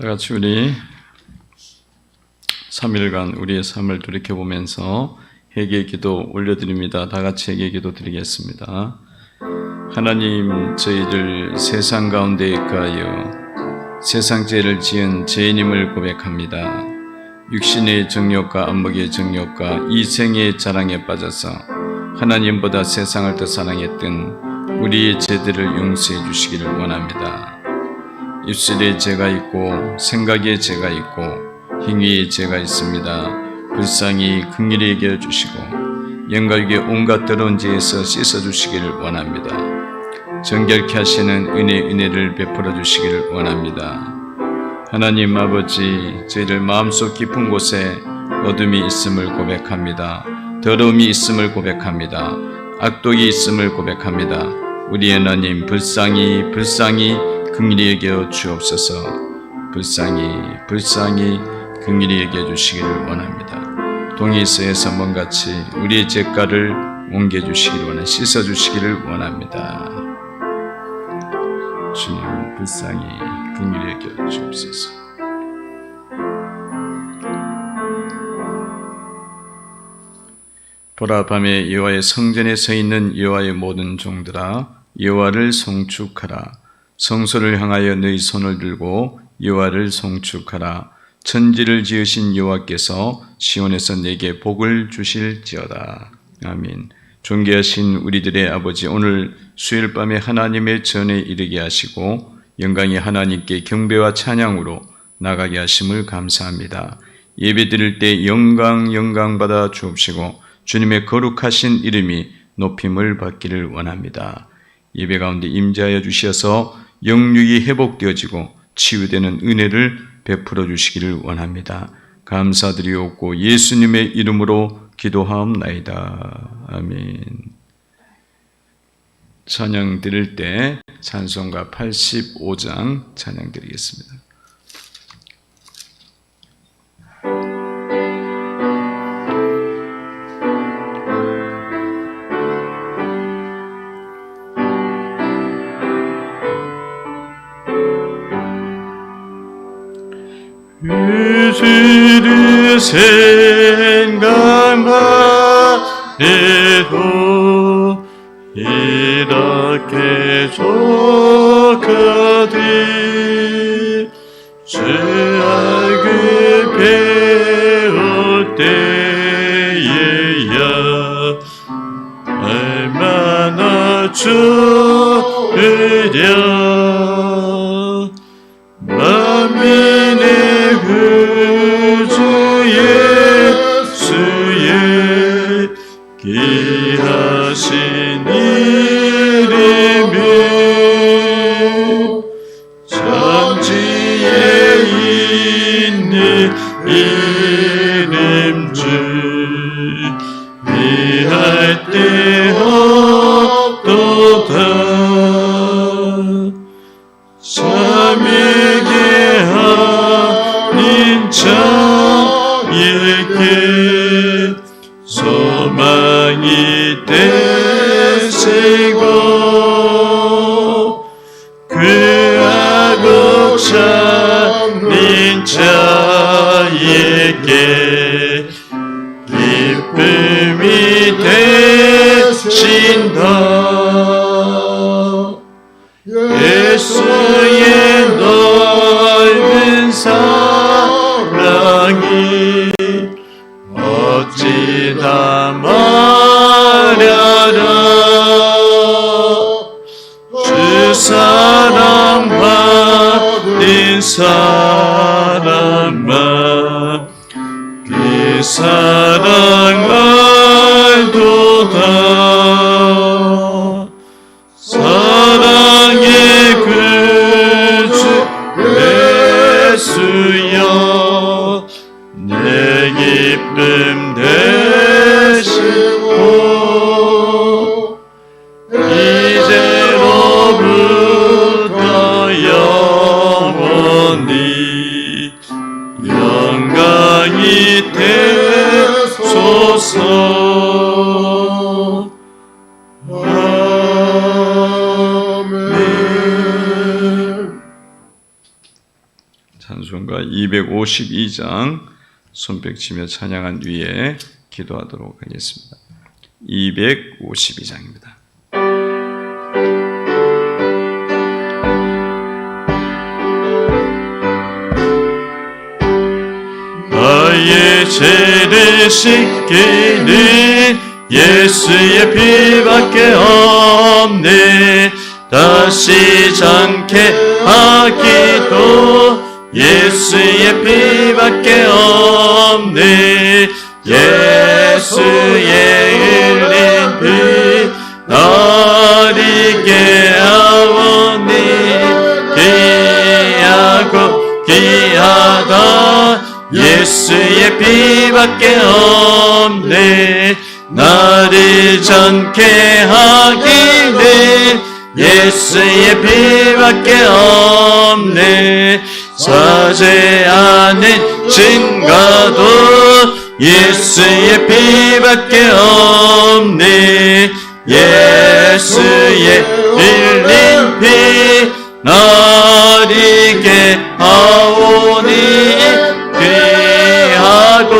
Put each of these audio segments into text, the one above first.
다 같이 우리 3일간 우리의 삶을 돌이켜보면서 회개 기도 올려드립니다. 다 같이 회개 기도 드리겠습니다. 하나님, 저희들 세상 가운데 가하여 세상 죄를 지은 죄인임을 고백합니다. 육신의 정욕과 안목의 정욕과 이생의 자랑에 빠져서 하나님보다 세상을 더 사랑했던 우리의 죄들을 용서해 주시기를 원합니다. 입술에 죄가 있고 생각에 죄가 있고 행위에 죄가 있습니다. 불쌍히 긍휼히 여겨 주시고 영광의 온갖 더러운 죄에서 씻어 주시기를 원합니다. 정결케 하시는 은혜를 베풀어 주시기를 원합니다. 하나님 아버지, 저희들 마음속 깊은 곳에 어둠이 있음을 고백합니다. 더러움이 있음을 고백합니다. 악독이 있음을 고백합니다. 우리 하나님, 불쌍히 긍휼히 여겨 주옵소서. 불쌍히 긍휼히 여겨 주시기를 원합니다. 동이서에서 먼같이 우리의 죄가를 옮겨 주시기를 원합니다. 씻어 주시기를 원합니다. 주님, 불쌍히 긍휼히 여겨 주옵소서. 보라, 밤에 여호와의 성전에 서 있는 여호와의 모든 종들아, 여호와를 송축하라. 성소를 향하여 너희 손을 들고 여호와를 송축하라. 천지를 지으신 여호와께서 시온에서 내게 복을 주실지어다. 아멘. 존귀하신 우리들의 아버지, 오늘 수요일 밤에 하나님의 전에 이르게 하시고 영광의 하나님께 경배와 찬양으로 나가게 하심을 감사합니다. 예배 드릴 때 영광 받아 주옵시고 주님의 거룩하신 이름이 높임을 받기를 원합니다. 예배 가운데 임재하여 주셔서 영육이 회복되어지고 치유되는 은혜를 베풀어 주시기를 원합니다. 감사드리옵고 예수님의 이름으로 기도하옵나이다. 아멘. 찬양 드릴 때 찬송가 85장 찬양 드리겠습니다. 주를 생각만 해도 이렇게 좋거든. 주 얼굴 배울 때에야 얼마나 좋으랴. 만민의 구주 예수의 귀하신 이름이 천지에 있는 이름줄 비할 데 없도다. 참에게 아닌 자에게 소망이 되시고 그 악옥 참는 자에게 기쁨이 되신다. 예수의 넓은 사랑이 어찌나 말하라. 주 사랑 받는 사람아, 그 사랑 알도다. 사랑의 구주 예수여, 내 기쁨 되시고 이제로부터 영원히 영광이 되시고 좋은가? 252장 손뼉 치며 찬양한 뒤에 기도하도록 하겠습니다. 252장입니다. 나의 죄를 씻기는 예수의 피밖에 없네. 다시 않게 하기도 예수의 피밖에 없네. 예수의 흘린 피 나리게 하오니 귀하고 귀하다. 예수의 피밖에 없네. 나를 정케 하기는 예수의 피밖에 없네. 자제하는 증거도 예수의 피밖에 없네. 예수의 흘린 피 나리게 하오니 귀하고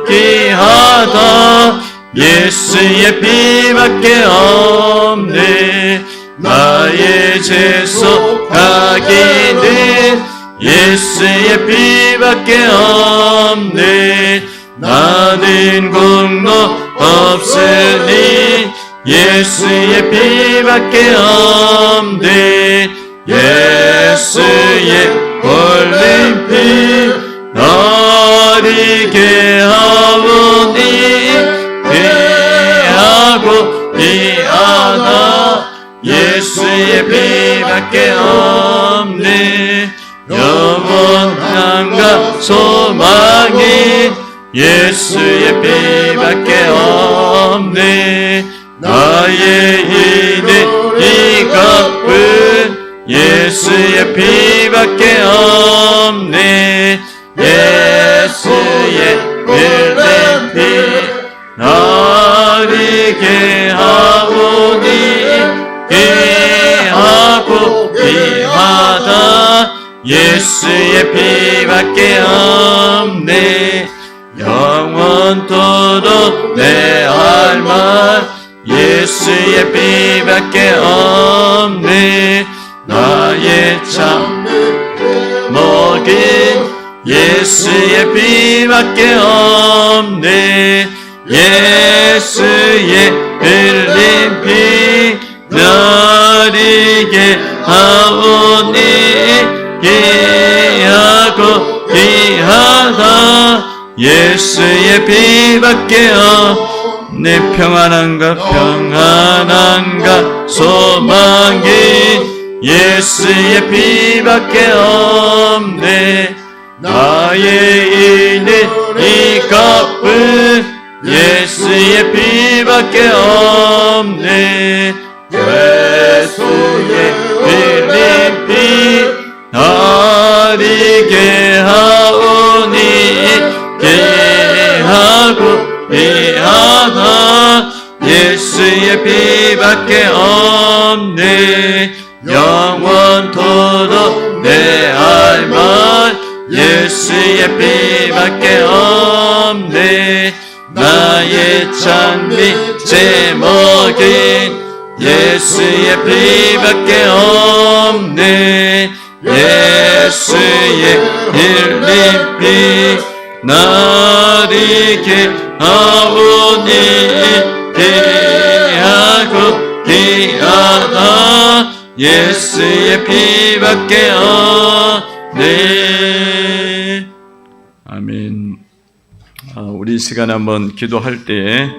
귀하다. 예수의 피밖에 없네. 나의 죄 속하기는 예수의 피밖에 없네. 나는 공로 없으니 예수의 피밖에 없네. 예수의 흘린 피 나리게 하오니 귀하고 귀하다. 예수의 피밖에 없네. 영원함과 소망이 예수의 피밖에 없네. 나의 이는 이것뿐 예수의 피밖에 없네. 예수의 흘린 피 나리게 하오니 귀하고 귀하다. 예수의 피밖에 없네. 영원토록 내 할 말 예수의 피밖에 없네. 나의 참 먹인 예수의 피밖에 없네. 예수의 흘린 피 나리게 하오니 귀하고 귀하다. 예수의 피밖에 없네. 평안한가 소망이 예수의 피밖에 없네. 나의 이는 이것뿐 예수의 피밖에 없네. 예수의 흘린 피 나리게 하오니 귀하고 귀하다. 예수의 피밖에 없네. 영원토록 내 할 말 예수의 피밖에 없네. 나의 찬미 제목인 예수의 피밖에 없네. 예수의 흘린 피 나리게 하오니 귀하고 귀하다. 예수의 피밖에 없네. 아멘. 우리 이 시간에 한번 기도할 때에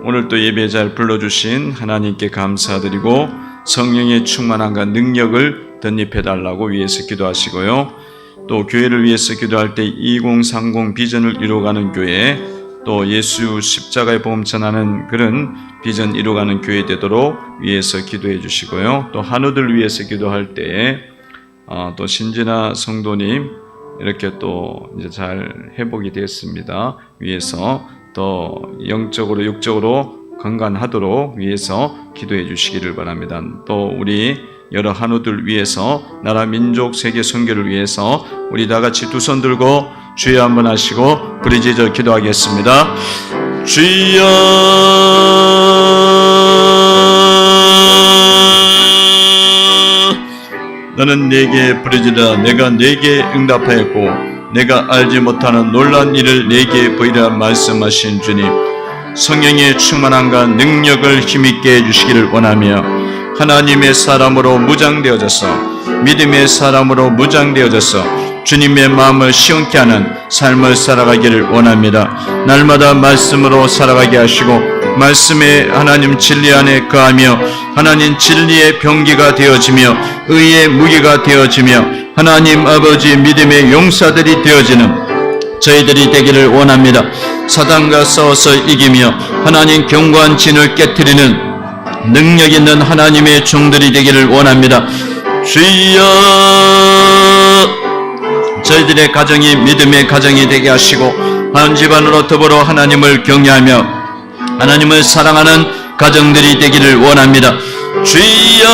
오늘 또 예배 잘 불러주신 하나님께 감사드리고 성령의 충만함과 능력을 덧입혀달라고 위해서 기도하시고요. 또 교회를 위해서 기도할 때 2030 비전을 이루어가는 교회, 또 예수 십자가의 복음 전하는 그런 비전 이루어가는 교회 되도록 위해서 기도해 주시고요. 또 한우들 위해서 기도할 때에 또 신진아 성도님 이렇게 또 이제 잘 회복이 됐습니다. 위해서 더 영적으로 육적으로 건강하도록 위해서 기도해 주시기를 바랍니다. 또 우리 여러 한우들 위해서, 나라 민족 세계 선교를 위해서 우리 다 같이 두 손 들고 주여 한번 하시고 부르짖어 기도하겠습니다. 주여 너는 내게 부르짖으라. 내가 내게 응답하였고 내가 알지 못하는 놀라운 일을 내게 보이라 말씀하신 주님, 성령의 충만함과 능력을 힘있게 해주시기를 원하며 하나님의 사람으로 무장되어져서 믿음의 사람으로 무장되어져서 주님의 마음을 시원케 하는 삶을 살아가기를 원합니다. 날마다 말씀으로 살아가게 하시고 말씀의 하나님 진리 안에 거하며 하나님 진리의 병기가 되어지며 의의 무기가 되어지며 하나님 아버지 믿음의 용사들이 되어지는 저희들이 되기를 원합니다. 사단과 싸워서 이기며 하나님 견고한 진을 깨트리는 능력 있는 하나님의 종들이 되기를 원합니다. 주여 저희들의 가정이 믿음의 가정이 되게 하시고 한 집안으로 더불어 하나님을 경외하며 하나님을 사랑하는 가정들이 되기를 원합니다. 주여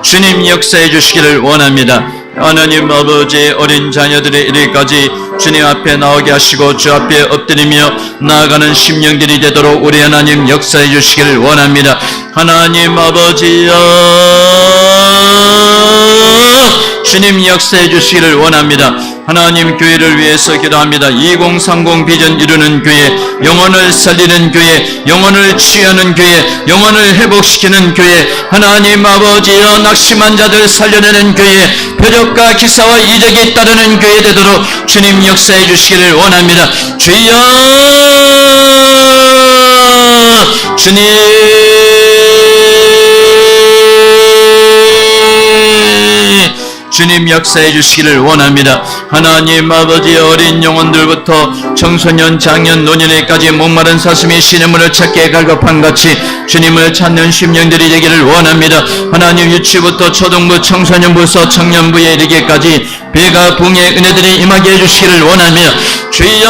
주님 역사해 주시기를 원합니다. 하나님 아버지 어린 자녀들의 이르기까지 주님 앞에 나오게 하시고 주 앞에 엎드리며 나아가는 심령들이 되도록 우리 하나님 역사해 주시기를 원합니다. 하나님 아버지여 주님 역사해 주시기를 원합니다. 하나님 교회를 위해서 기도합니다. 2030 비전 이루는 교회, 영혼을 살리는 교회, 영혼을 치유하는 교회, 영혼을 회복시키는 교회, 하나님 아버지여 낙심한 자들 살려내는 교회, 표적과 기사와 이적이 따르는 교회 되도록 주님 역사해 주시기를 원합니다. 주여 주님 주님 역사해 주시기를 원합니다. 하나님 아버지 어린 영혼들부터 청소년, 장년, 노년에까지 목마른 사슴이 시냇물을 찾기에 갈급한 같이 주님을 찾는 심령들이 되기를 원합니다. 하나님 유치부터 초등부, 청소년부서 청년부에 이르기까지 배가 붕의 은혜들이 임하게 해주시기를 원합니다. 주여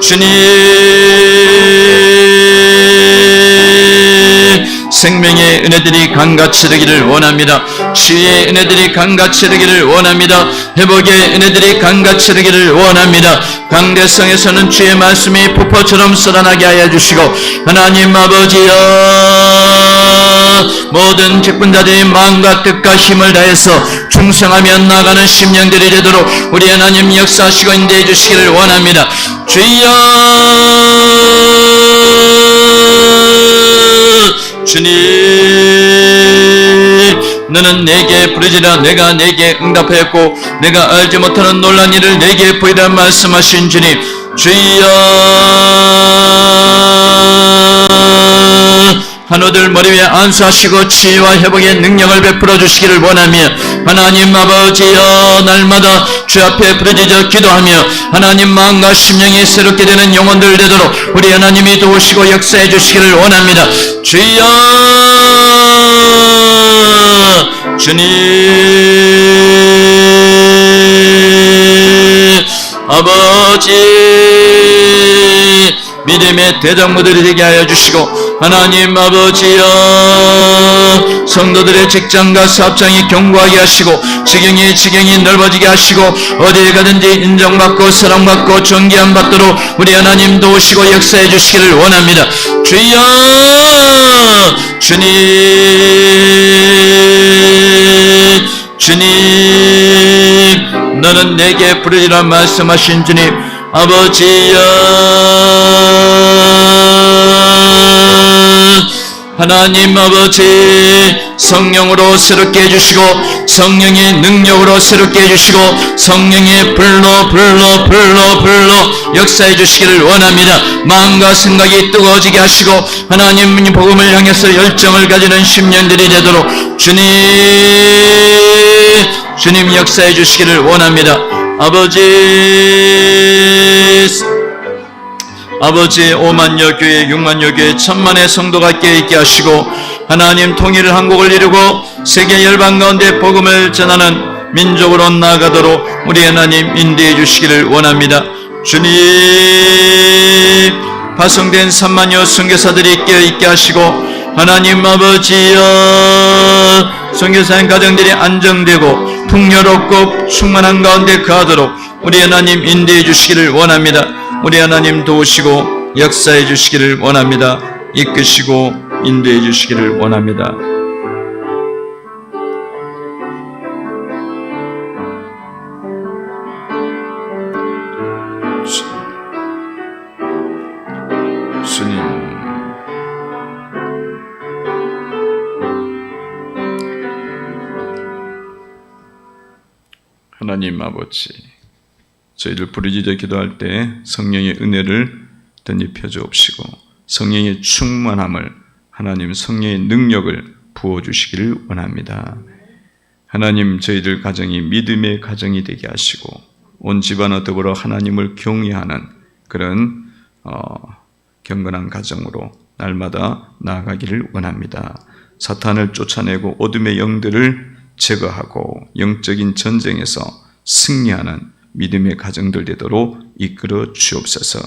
주님 생명의 은혜들이 강같이 흐르기를 원합니다. 치유의 은혜들이 강같이 흐르기를 원합니다. 회복의 은혜들이 강같이 흐르기를 원합니다. 강대성에서는 주의 말씀이 폭포처럼 쏟아나게 하여 주시고 하나님 아버지여 모든 직분자들이 마음과 뜻과 힘을 다해서 충성하며 나아가는 심령들이 되도록 우리 하나님 역사하시고 인도해 주시기를 원합니다. 주여 주님 너는 내게 부르짖으라. 내가 내게 응답하였고 내가 알지 못하는 놀란 일을 내게 보이라 말씀하신 주님, 주여 한우들 머리 위에 안수하시고 치유와 회복의 능력을 베풀어 주시기를 원하며 하나님 아버지여 날마다 주 앞에 부르짖어 기도하며 하나님 마음과 심령이 새롭게 되는 영혼들 되도록 우리 하나님이 도우시고 역사해 주시기를 원합니다. 주여 주님 아버지 믿음의 대장부들이 되게 하여 주시고 하나님 아버지여 성도들의 직장과 사업장이 견고하게 하시고 지경이 넓어지게 하시고 어디에 가든지 인정받고 사랑받고 존귀함 받도록 우리 하나님 도우시고 역사해 주시기를 원합니다. 주여 주님 주님 너는 내게 부르짖으라 말씀하신 주님 아버지여 하나님 아버지 성령으로 새롭게 해주시고 성령의 능력으로 새롭게 해주시고 성령의 불로 역사해 주시기를 원합니다. 마음과 생각이 뜨거워지게 하시고 하나님 복음을 향해서 열정을 가지는 심령들이 되도록 주님 역사해 주시기를 원합니다. 아버지 5만여 교회 6만여 교회 1000만의 성도가 깨어있게 하시고 하나님 통일을 한국을 이루고 세계 열방 가운데 복음을 전하는 민족으로 나아가도록 우리 하나님 인도해 주시기를 원합니다. 주님 파송된 3만여 선교사들이 깨어있게 하시고 하나님 아버지여 선교사인 가정들이 안정되고 풍요롭고 충만한 가운데 거하도록 우리 하나님 인도해 주시기를 원합니다. 우리 하나님 도우시고 역사해 주시기를 원합니다. 이끄시고 인도해 주시기를 원합니다. 주님, 하나님 아버지, 저희들 부르짖어 기도할 때 성령의 은혜를 덧입혀 주옵시고 성령의 충만함을, 하나님 성령의 능력을 부어주시기를 원합니다. 하나님, 저희들 가정이 믿음의 가정이 되게 하시고 온 집안과 더불어 하나님을 경외하는 그런 경건한 가정으로 날마다 나아가기를 원합니다. 사탄을 쫓아내고 어둠의 영들을 제거하고 영적인 전쟁에서 승리하는 믿음의 가정들 되도록 이끌어 주옵소서.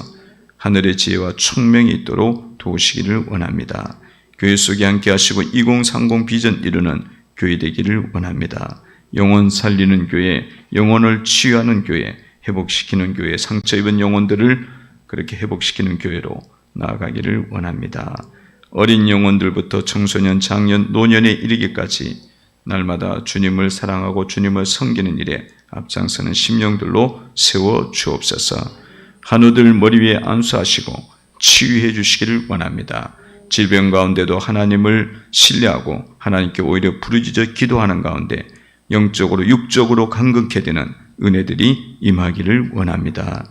하늘의 지혜와 총명이 있도록 도우시기를 원합니다. 교회 속에 함께 하시고 2030 비전 이루는 교회 되기를 원합니다. 영혼 살리는 교회, 영혼을 치유하는 교회, 회복시키는 교회, 상처 입은 영혼들을 그렇게 회복시키는 교회로 나아가기를 원합니다. 어린 영혼들부터 청소년, 장년, 노년에 이르기까지 날마다 주님을 사랑하고 주님을 섬기는 일에 앞장서는 심령들로 세워 주옵소서. 한우들 머리 위에 안수하시고 치유해 주시기를 원합니다. 질병 가운데도 하나님을 신뢰하고 하나님께 오히려 부르짖어 기도하는 가운데 영적으로 육적으로 강건케 되는 은혜들이 임하기를 원합니다.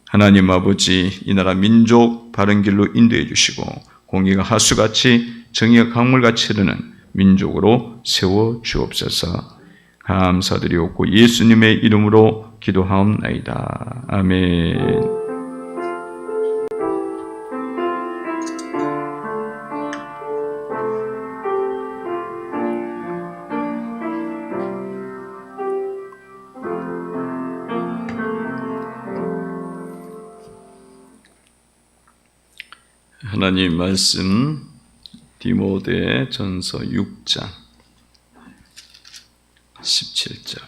하나님 아버지, 이 나라 민족 바른 길로 인도해 주시고 공의가 하수같이 정의가 강물같이 흐르는 민족으로 세워 주옵소서. 감사드리옵고 예수님의 이름으로 기도하옵나이다. 아멘. 하나님 말씀 디모데 전서 6장 17절.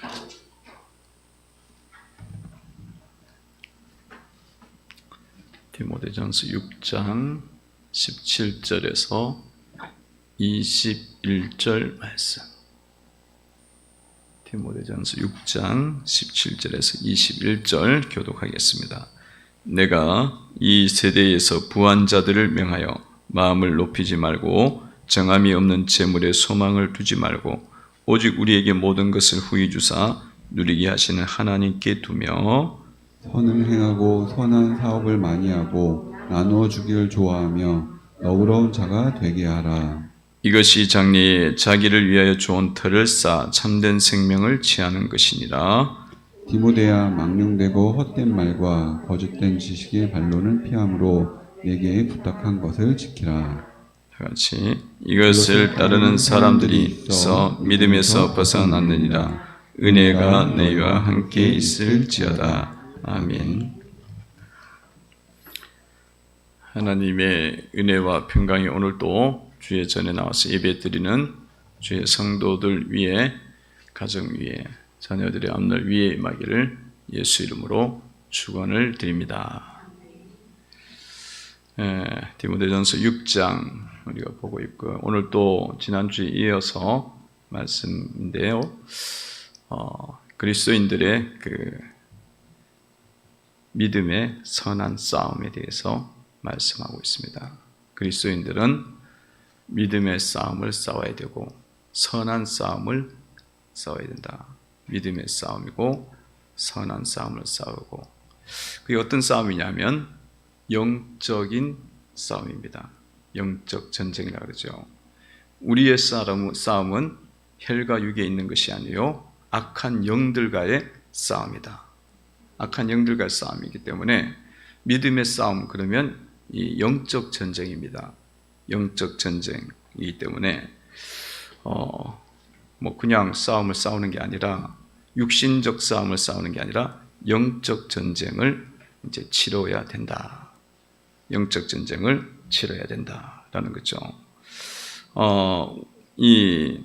디모데 전서 6장 17절에서 21절 말씀. 디모데 전서 6장 17절에서 21절 교독하겠습니다. 내가 이 세대에서 부한 자들을 명하여 마음을 높이지 말고 정함이 없는 재물에 소망을 두지 말고 오직 우리에게 모든 것을 후히 주사 누리게 하시는 하나님께 두며 선을 행하고 선한 사업을 많이 하고 나누어 주기를 좋아하며 너그러운 자가 되게 하라. 이것이 장래에 자기를 위하여 좋은 터를 쌓아 참된 생명을 취하는 것이니라. 디모데야, 망령되고 헛된 말과 거짓된 지식의 반론을 피함으로 내게 부탁한 것을 지키라. 같이 이것을 따르는 사람들이 있어 믿음에서 벗어났느니라. 은혜가 너희와 함께 있을지어다. 아멘. 하나님의 은혜와 평강이 오늘도 주의 전에 나와서 예배드리는 주의 성도들 위에, 가정 위에, 자녀들의 앞날 위에 임하기를 예수 이름으로 축원을 드립니다. 디모데전서 6장 우리가 보고 있고, 오늘 또 지난주에 이어서 말씀인데요. 그리스도인들의 그 믿음의 선한 싸움에 대해서 말씀하고 있습니다. 그리스도인들은 믿음의 싸움을 싸워야 되고 선한 싸움을 싸워야 된다. 믿음의 싸움이고 선한 싸움을 싸우고, 그게 어떤 싸움이냐면 영적인 싸움입니다. 영적 전쟁이라 그러죠. 우리의 싸움은 혈과 육에 있는 것이 아니요 악한 영들과의 싸움이다. 악한 영들과의 싸움이기 때문에 믿음의 싸움, 그러면 이 영적 전쟁입니다. 영적 전쟁이기 때문에 그냥 싸움을 싸우는 게 아니라, 육신적 싸움을 싸우는 게 아니라 영적 전쟁을 이제 치러야 된다. 영적 전쟁을 치러야 된다라는 거죠. 이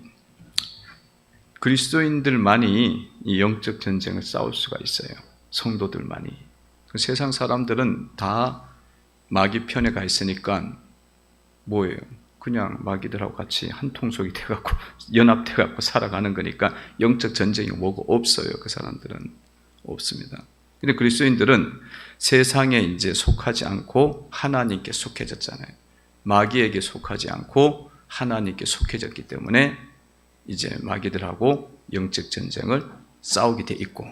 그리스도인들만이 이 영적 전쟁을 싸울 수가 있어요. 성도들만이. 세상 사람들은 다 마귀 편에 가 있으니까 뭐예요? 그냥 마귀들하고 같이 한 통속이 돼갖고 연합돼갖고 살아가는 거니까 영적 전쟁이 뭐고 없어요. 그 사람들은 없습니다. 근데 그리스도인들은 세상에 이제 속하지 않고 하나님께 속해졌잖아요. 마귀에게 속하지 않고 하나님께 속해졌기 때문에 이제 마귀들하고 영적 전쟁을 싸우게 돼 있고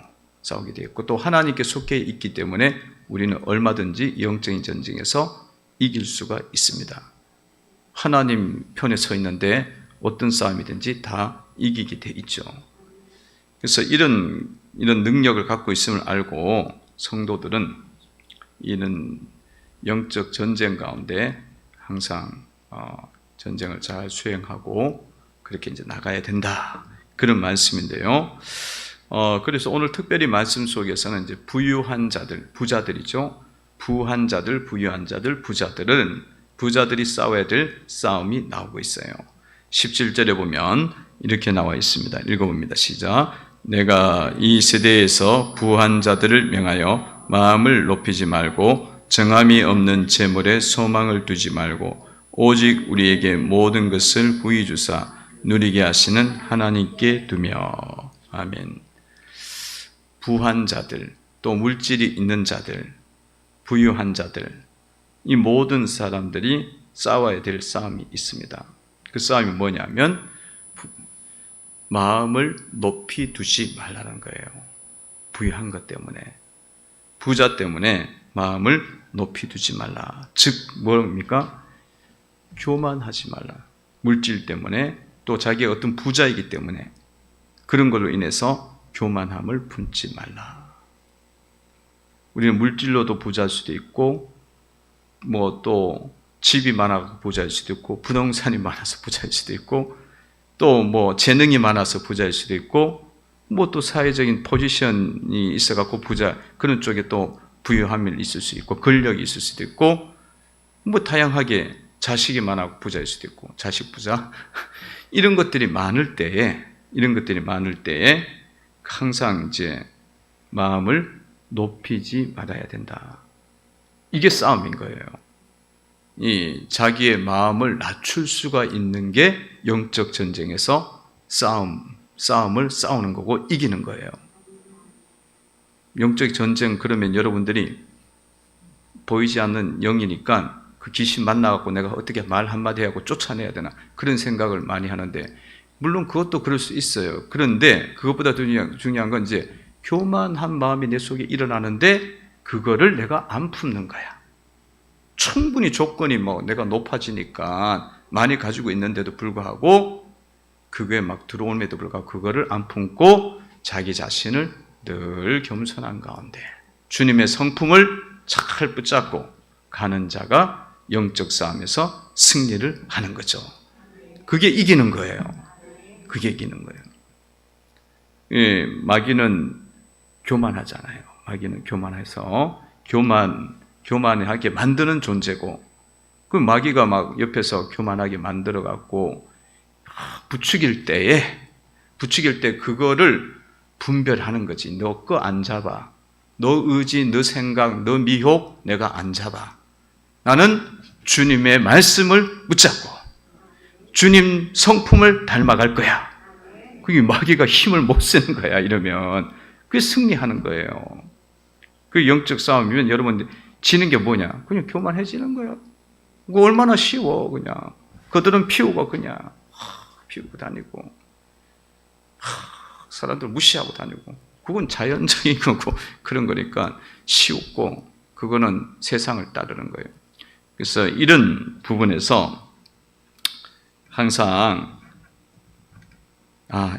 또 하나님께 속해 있기 때문에 우리는 얼마든지 영적인 전쟁에서 이길 수가 있습니다. 하나님 편에 서 있는데 어떤 싸움이든지 다 이기게 돼 있죠. 그래서 이런 능력을 갖고 있음을 알고 성도들은 이런 영적 전쟁 가운데 항상 전쟁을 잘 수행하고 그렇게 이제 나가야 된다. 그런 말씀인데요. 그래서 오늘 특별히 말씀 속에서는 이제 부유한 자들, 부자들이죠. 부한 자들, 부유한 자들, 부자들이 싸워야 될 싸움이 나오고 있어요. 17절에 보면 이렇게 나와 있습니다. 읽어봅니다. 시작. 내가 이 세대에서 부한 자들을 명하여 마음을 높이지 말고 정함이 없는 재물에 소망을 두지 말고 오직 우리에게 모든 것을 부히 주사 누리게 하시는 하나님께 두며. 아멘. 부한 자들, 또 물질이 있는 자들, 부유한 자들, 이 모든 사람들이 싸워야 될 싸움이 있습니다. 그 싸움이 뭐냐면 마음을 높이 두지 말라는 거예요. 부유한 것 때문에, 부자 때문에 마음을 높이 두지 말라. 즉 뭡니까? 교만하지 말라. 물질 때문에, 또 자기가 어떤 부자이기 때문에 그런 걸로 인해서 교만함을 품지 말라. 우리는 물질로도 부자일 수도 있고, 뭐 또 집이 많아서 부자일 수도 있고, 부동산이 많아서 부자일 수도 있고, 또 뭐 재능이 많아서 부자일 수도 있고, 뭐 또 사회적인 포지션이 있어갖고 부자, 그런 쪽에 또 부유함이 있을 수 있고, 권력이 있을 수도 있고, 뭐 다양하게 자식이 많아서 부자일 수도 있고, 자식 부자 이런 것들이 많을 때에 항상 이제 마음을 높이지 말아야 된다. 이게 싸움인 거예요. 이 자기의 마음을 낮출 수가 있는 게 영적 전쟁에서 싸움을 싸우는 거고 이기는 거예요. 영적 전쟁 그러면 여러분들이 보이지 않는 영이니까 그 귀신 만나갖고 내가 어떻게 말 한마디 하고 쫓아내야 되나 그런 생각을 많이 하는데, 물론 그것도 그럴 수 있어요. 그런데 그것보다 중요한 건 이제 교만한 마음이 내 속에 일어나는데 그거를 내가 안 품는 거야. 충분히 조건이 뭐 내가 높아지니까 많이 가지고 있는데도 불구하고 그게 막 들어옴에도 불구하고 그거를 안 품고 자기 자신을 늘 겸손한 가운데 주님의 성품을 잘 붙잡고 가는 자가 영적 싸움에서 승리를 하는 거죠. 그게 이기는 거예요. 그게 이기는 거예요. 예, 마귀는 교만하잖아요. 마귀는 교만해서 교만하게 만드는 존재고, 그 마귀가 막 옆에서 교만하게 만들어 갖고 부추길 때 그거를 분별하는 거지. 너 거 안 잡아. 너 의지, 너 생각, 너 미혹 내가 안 잡아. 나는 주님의 말씀을 붙잡고 주님 성품을 닮아갈 거야. 그게 마귀가 힘을 못 쓰는 거야. 이러면 그게 승리하는 거예요. 그 영적 싸움이면 여러분 지는 게 뭐냐? 그냥 교만해지는 거야. 그거 얼마나 쉬워. 그냥 그들은 피우고 그냥 피우고 다니고 사람들 무시하고 다니고, 그건 자연적인 거고 그런 거니까 쉬웠고, 그거는 세상을 따르는 거예요. 그래서 이런 부분에서 항상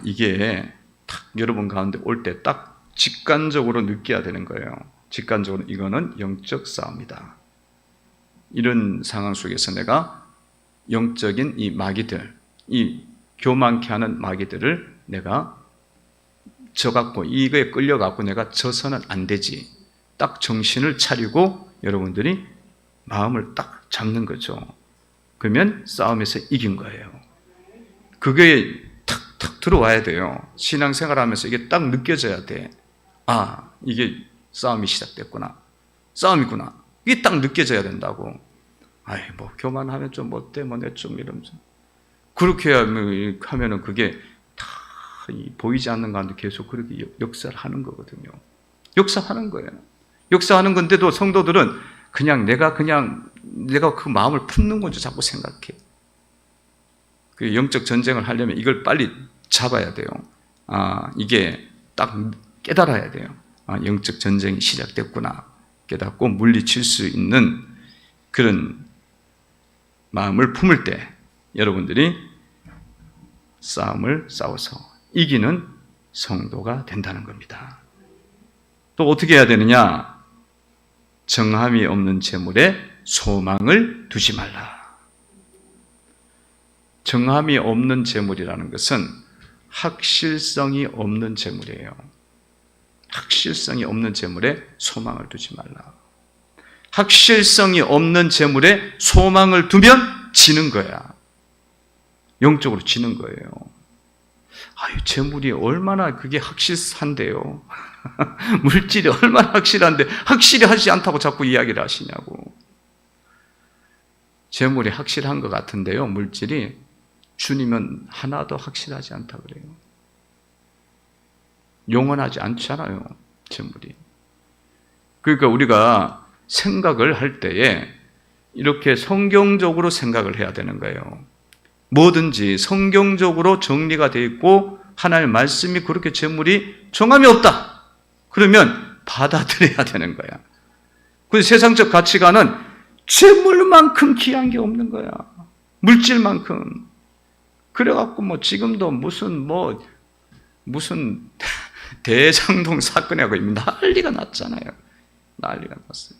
이게 딱 여러분 가운데 올 때 딱 직관적으로 느껴야 되는 거예요. 직관적으로 이거는 영적 싸움이다. 이런 상황 속에서 내가 영적인 이 마귀들, 이 교만케 하는 마귀들을 내가 져갖고 이거에 끌려갖고 내가 져서는 안 되지. 딱 정신을 차리고 여러분들이 마음을 딱 잡는 거죠. 그러면 싸움에서 이긴 거예요. 그게 탁탁 들어와야 돼요. 신앙생활하면서 이게 딱 느껴져야 돼. 아, 이게 싸움이 시작됐구나. 싸움이구나. 이게 딱 느껴져야 된다고. 아이, 뭐 교만하면 좀 어때, 뭐 내 좀 이러면서. 그렇게 하면은 그게 다 보이지 않는 가운데 계속 그렇게 역사를 하는 거거든요. 역사하는 거예요. 역사하는 건데도 성도들은 내가 그 마음을 품는 건지 자꾸 생각해. 그 영적 전쟁을 하려면 이걸 빨리 잡아야 돼요. 아, 이게 딱 깨달아야 돼요. 아, 영적 전쟁이 시작됐구나. 깨닫고 물리칠 수 있는 그런 마음을 품을 때 여러분들이 싸움을 싸워서 이기는 성도가 된다는 겁니다. 또 어떻게 해야 되느냐? 정함이 없는 재물에 소망을 두지 말라. 정함이 없는 재물이라는 것은 확실성이 없는 재물이에요. 확실성이 없는 재물에 소망을 두지 말라. 확실성이 없는 재물에 소망을 두면 지는 거야. 영적으로 지는 거예요. 아유, 재물이 얼마나 그게 확실한데요. 물질이 얼마나 확실한데 확실히 하지 않다고 자꾸 이야기를 하시냐고. 재물이 확실한 것 같은데요, 물질이 주님은 하나도 확실하지 않다 그래요. 영원하지 않잖아요, 재물이. 그러니까 우리가 생각을 할 때에 이렇게 성경적으로 생각을 해야 되는 거예요. 뭐든지 성경적으로 정리가 되어 있고 하나님의 말씀이 그렇게 재물이 정함이 없다. 그러면 받아들여야 되는 거야. 그 세상적 가치관은 재물만큼 귀한 게 없는 거야. 물질만큼. 그래갖고 뭐 지금도 무슨 대장동 사건이라고 난리가 났잖아요. 난리가 났어요.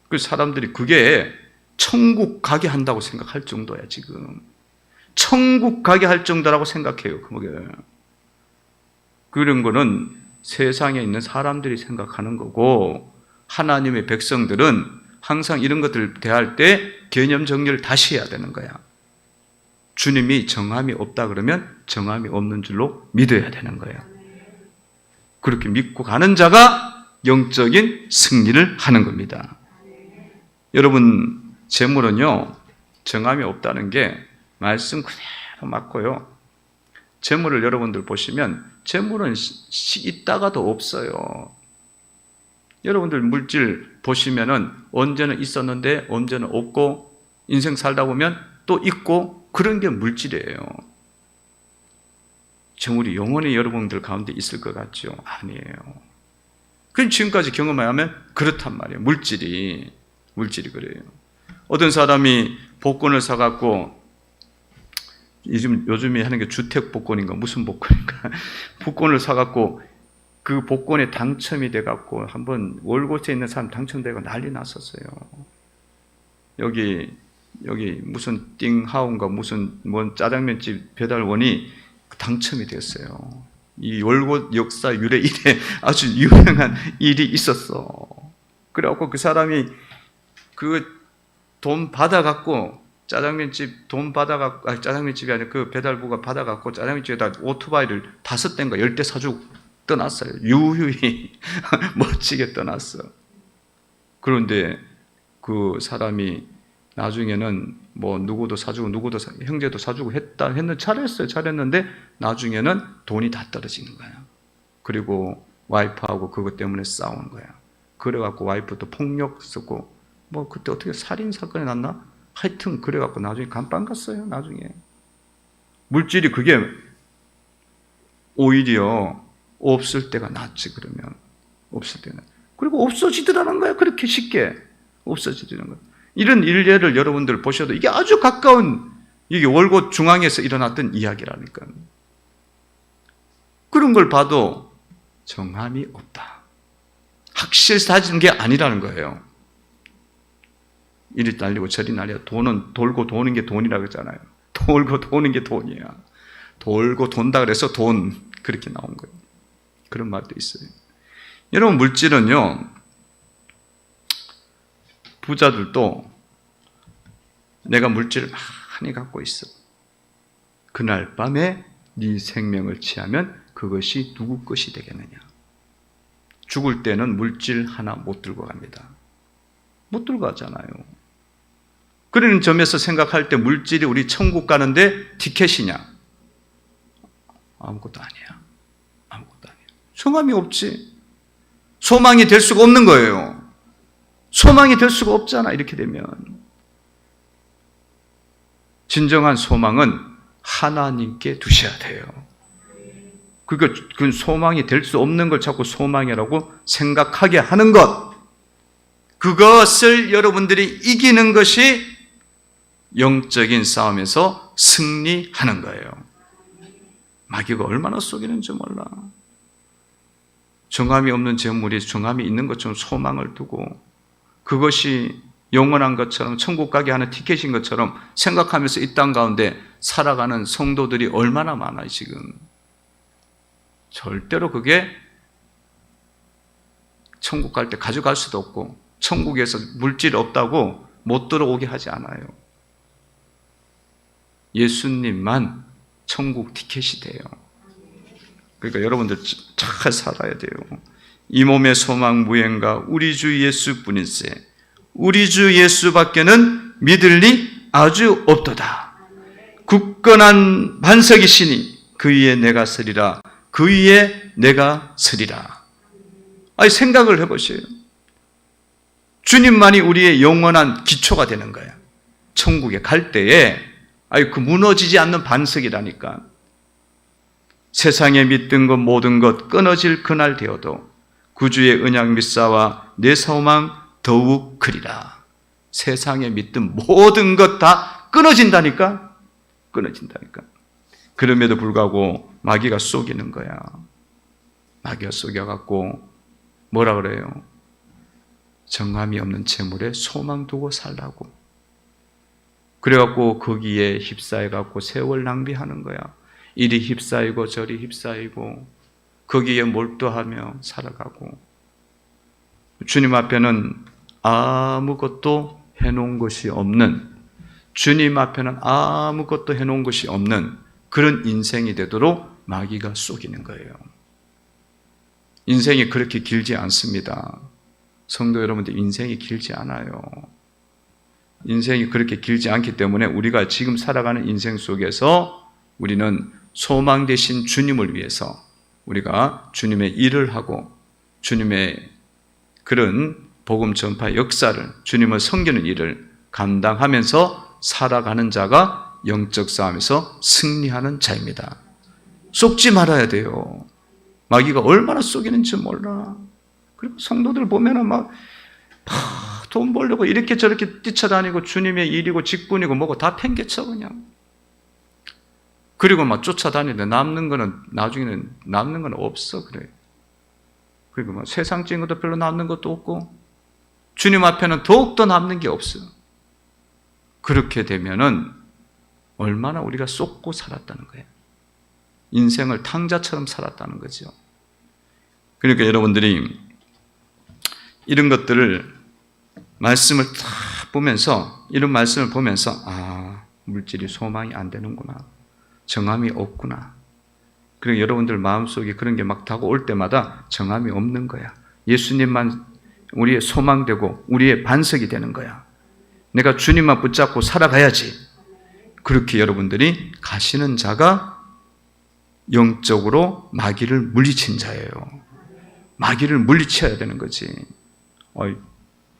그 사람들이 그게 천국 가게 한다고 생각할 정도야, 지금. 천국 가게 할 정도라고 생각해요, 그게. 그런 거는 세상에 있는 사람들이 생각하는 거고, 하나님의 백성들은 항상 이런 것들을 대할 때 개념 정리를 다시 해야 되는 거야. 주님이 정함이 없다 그러면 정함이 없는 줄로 믿어야 되는 거예요. 그렇게 믿고 가는 자가 영적인 승리를 하는 겁니다. 여러분, 재물은요, 정함이 없다는 게 말씀 그대로 맞고요. 재물을 여러분들 보시면 재물은 있다가도 없어요. 여러분들 물질 보시면은 언제는 있었는데 언제는 없고, 인생 살다 보면 또 있고, 그런 게 물질이에요. 재물이 영원히 여러분들 가운데 있을 것 같죠? 아니에요. 그럼 지금까지 경험하면 그렇단 말이에요. 물질이 그래요. 어떤 사람이 복권을 사갖고, 요즘에 하는 게 주택 복권인가 무슨 복권인가 복권을 사갖고 그 복권에 당첨이 돼갖고 한번 월곶에 있는 사람 당첨되고 난리 났었어요. 여기 무슨 띵하운가 무슨 짜장면집 배달원이 당첨이 됐어요. 이 월곶 역사 유래 이래 아주 유명한 일이 있었어. 그래갖고 그 사람이 그 돈 받아갖고 짜장면집 돈 받아갖고, 짜장면집이 아니라 그 배달부가 받아갖고 짜장면집에다 오토바이를 5대인가 10대 사주고 떠났어요. 유유히 멋지게 떠났어. 그런데 그 사람이 나중에는 뭐 누구도 사주고 형제도 사주고 잘했는데 나중에는 돈이 다 떨어지는 거야. 그리고 와이프하고 그것 때문에 싸우는 거야. 그래갖고 와이프도 폭력 쓰고 뭐 그때 어떻게 살인 사건이 났나? 하여튼 그래갖고 나중에 감방 갔어요. 나중에 물질이 그게 오히려 없을 때가 낫지. 그러면 없을 때는 그리고 없어지더라는 거야. 그렇게 쉽게 없어지더라는 거야. 이런 일례를 여러분들 보셔도 이게 아주 가까운 이게 월곶 중앙에서 일어났던 이야기라니까요. 그런 걸 봐도 정함이 없다. 확실해진 게 아니라는 거예요. 이리 날리고 저리 날려. 돈은 돌고 도는 게 돈이라고 했잖아요. 돌고 도는 게 돈이야. 돌고 돈다 그래서 돈 그렇게 나온 거예요. 그런 말도 있어요. 여러분, 물질은요 부자들도 내가 물질을 많이 갖고 있어. 그날 밤에 네 생명을 취하면 그것이 누구 것이 되겠느냐. 죽을 때는 물질 하나 못 들고 갑니다. 못 들고 가잖아요. 그러는 점에서 생각할 때 물질이 우리 천국 가는데 티켓이냐? 아무것도 아니야. 아무것도 아니야. 소망이 없지. 소망이 될 수가 없는 거예요. 소망이 될 수가 없잖아, 이렇게 되면. 진정한 소망은 하나님께 두셔야 돼요. 그 소망이 될 수 없는 걸 자꾸 소망이라고 생각하게 하는 것, 그것을 여러분들이 이기는 것이 영적인 싸움에서 승리하는 거예요. 마귀가 얼마나 속이는지 몰라. 정함이 없는 재물이 정함이 있는 것처럼 소망을 두고 그것이 영원한 것처럼 천국 가게 하는 티켓인 것처럼 생각하면서 이 땅 가운데 살아가는 성도들이 얼마나 많아요, 지금. 절대로 그게 천국 갈 때 가져갈 수도 없고 천국에서 물질 없다고 못 들어오게 하지 않아요. 예수님만 천국 티켓이 돼요. 그러니까 여러분들 잘 살아야 돼요. 이 몸의 소망 무행가 우리 주 예수뿐일세. 우리 주 예수밖에는 믿을 리 아주 없도다. 굳건한 반석이시니 그 위에 내가 서리라. 그 위에 내가 서리라. 아니, 생각을 해보세요. 주님만이 우리의 영원한 기초가 되는 거예요. 천국에 갈 때에 그 무너지지 않는 반석이라니까. 세상에 믿던 것 모든 것 끊어질 그날 되어도 구주의 언약 믿사와 내 소망 더욱 크리라. 세상에 믿던 모든 것 다 끊어진다니까. 끊어진다니까. 그럼에도 불구하고 마귀가 속이는 거야. 마귀가 속여갖고 뭐라 그래요? 정함이 없는 재물에 소망 두고 살라고. 그래갖고 거기에 휩싸여갖고 세월 낭비하는 거야. 이리 휩싸이고 저리 휩싸이고 거기에 몰두하며 살아가고. 주님 앞에는 아무것도 해놓은 것이 없는, 주님 앞에는 아무것도 해놓은 것이 없는 그런 인생이 되도록 마귀가 속이는 거예요. 인생이 그렇게 길지 않습니다. 성도 여러분들, 인생이 길지 않아요. 인생이 그렇게 길지 않기 때문에 우리가 지금 살아가는 인생 속에서 우리는 소망 되신 주님을 위해서 우리가 주님의 일을 하고 주님의 그런 복음 전파 역사를, 주님을 섬기는 일을 감당하면서 살아가는 자가 영적 싸움에서 승리하는 자입니다. 속지 말아야 돼요. 마귀가 얼마나 속이는지 몰라. 그리고 성도들 보면은 막 돈 벌려고 이렇게 저렇게 뛰쳐다니고 주님의 일이고 직분이고 뭐고 다 팽개쳐 그냥. 그리고 막 쫓아다니는데 남는 거는 나중에는 남는 건 없어 그래. 그리고 막 세상적인 것도 별로 남는 것도 없고 주님 앞에는 더욱더 남는 게 없어. 그렇게 되면은 얼마나 우리가 쏟고 살았다는 거예요. 인생을 탕자처럼 살았다는 거죠. 그러니까 여러분들이 이런 것들을 말씀을 다 보면서, 이런 말씀을 보면서 물질이 소망이 안 되는구나. 정함이 없구나. 그리고 여러분들 마음속에 그런 게 막 다가올 때마다 정함이 없는 거야. 예수님만 우리의 소망되고 우리의 반석이 되는 거야. 내가 주님만 붙잡고 살아가야지. 그렇게 여러분들이 가시는 자가 영적으로 마귀를 물리친 자예요. 마귀를 물리쳐야 되는 거지.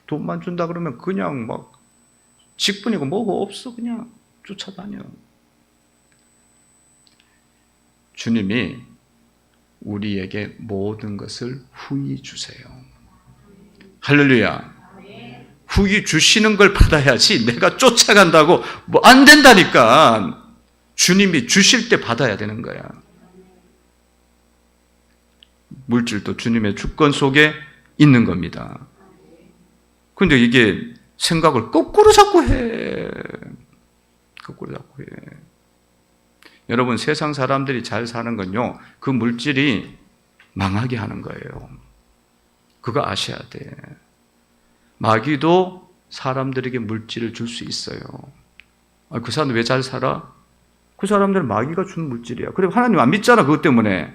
돈만 준다 그러면 그냥 막 직분이고 뭐고 없어. 그냥 쫓아다녀. 주님이 우리에게 모든 것을 후히 주세요. 할렐루야. 후히 주시는 걸 받아야지 내가 쫓아간다고 뭐 안 된다니까. 주님이 주실 때 받아야 되는 거야. 물질도 주님의 주권 속에 있는 겁니다. 그런데 이게 생각을 거꾸로 자꾸 해. 거꾸로 자꾸 해. 여러분, 세상 사람들이 잘 사는 건요, 그 물질이 망하게 하는 거예요. 그거 아셔야 돼. 마귀도 사람들에게 물질을 줄 수 있어요. 그 사람들 왜 잘 살아? 그 사람들은 마귀가 준 물질이야. 그래 하나님 안 믿잖아. 그것 때문에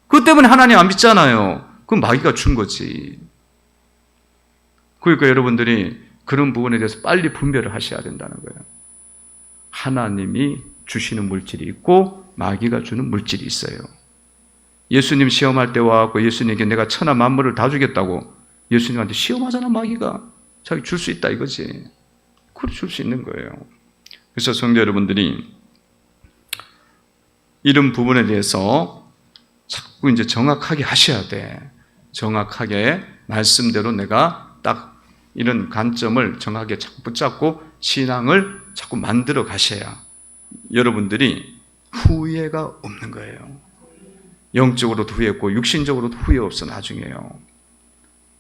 하나님 안 믿잖아요. 그건 마귀가 준 거지. 그러니까 여러분들이 그런 부분에 대해서 빨리 분별을 하셔야 된다는 거예요. 하나님이 주시는 물질이 있고 마귀가 주는 물질이 있어요. 예수님 시험할 때 와갖고 예수님에게 내가 천하 만물을 다 주겠다고 예수님한테 시험하잖아. 마귀가 자기 줄 수 있다 이거지. 그걸 줄 수 있는 거예요. 그래서 성도 여러분들이 이런 부분에 대해서 자꾸 이제 정확하게 하셔야 돼. 정확하게 말씀대로 내가 딱 이런 관점을 정확하게 자꾸 붙잡고 신앙을 자꾸 만들어 가셔야 여러분들이 후회가 없는 거예요. 영적으로도 후회 없고 육신적으로도 후회 없어 나중에요.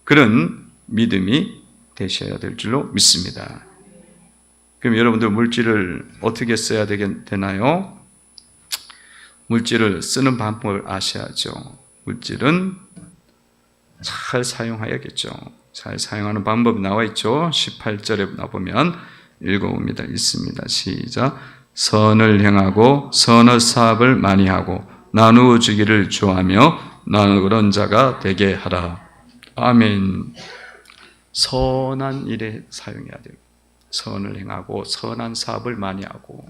그런 믿음이 되셔야 될 줄로 믿습니다. 그럼 여러분들 물질을 어떻게 써야 되나요? 물질을 쓰는 방법을 아셔야죠. 물질은 잘 사용해야겠죠. 잘 사용하는 방법이 나와 있죠. 18절에 나보면 읽어봅니다. 있습니다. 시작. 선을 행하고 선의 사업을 많이 하고 나누어 주기를 좋아하며 나누는 자가 되게 하라. 아멘. 선한 일에 사용해야 돼요. 선을 행하고 선한 사업을 많이 하고.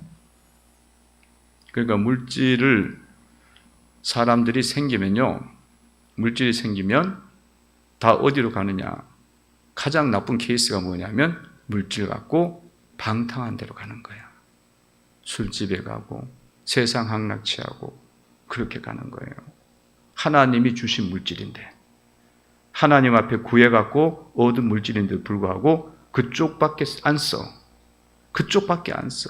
그러니까 물질을 사람들이 생기면요. 물질이 생기면 다 어디로 가느냐. 가장 나쁜 케이스가 뭐냐면 물질 갖고 방탕한 데로 가는 거야. 술집에 가고 세상 향락취하고 그렇게 가는 거예요. 하나님이 주신 물질인데 하나님 앞에 구해갖고 얻은 물질인데 불구하고 그쪽밖에 안 써. 그쪽밖에 안 써.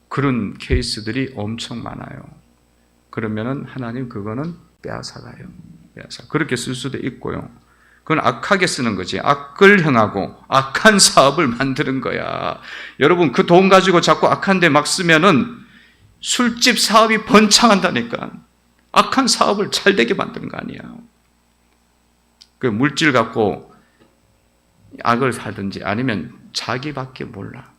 그런 케이스들이 엄청 많아요. 그러면은 하나님 그거는 빼앗아가요. 그렇게 쓸 수도 있고요. 그건 악하게 쓰는 거지. 악을 행하고 악한 사업을 만드는 거야. 여러분 그 돈 가지고 자꾸 악한 데 막 쓰면은 술집 사업이 번창한다니까. 악한 사업을 잘 되게 만드는 거 아니야. 그 물질 갖고 악을 사든지 아니면 자기밖에 몰라.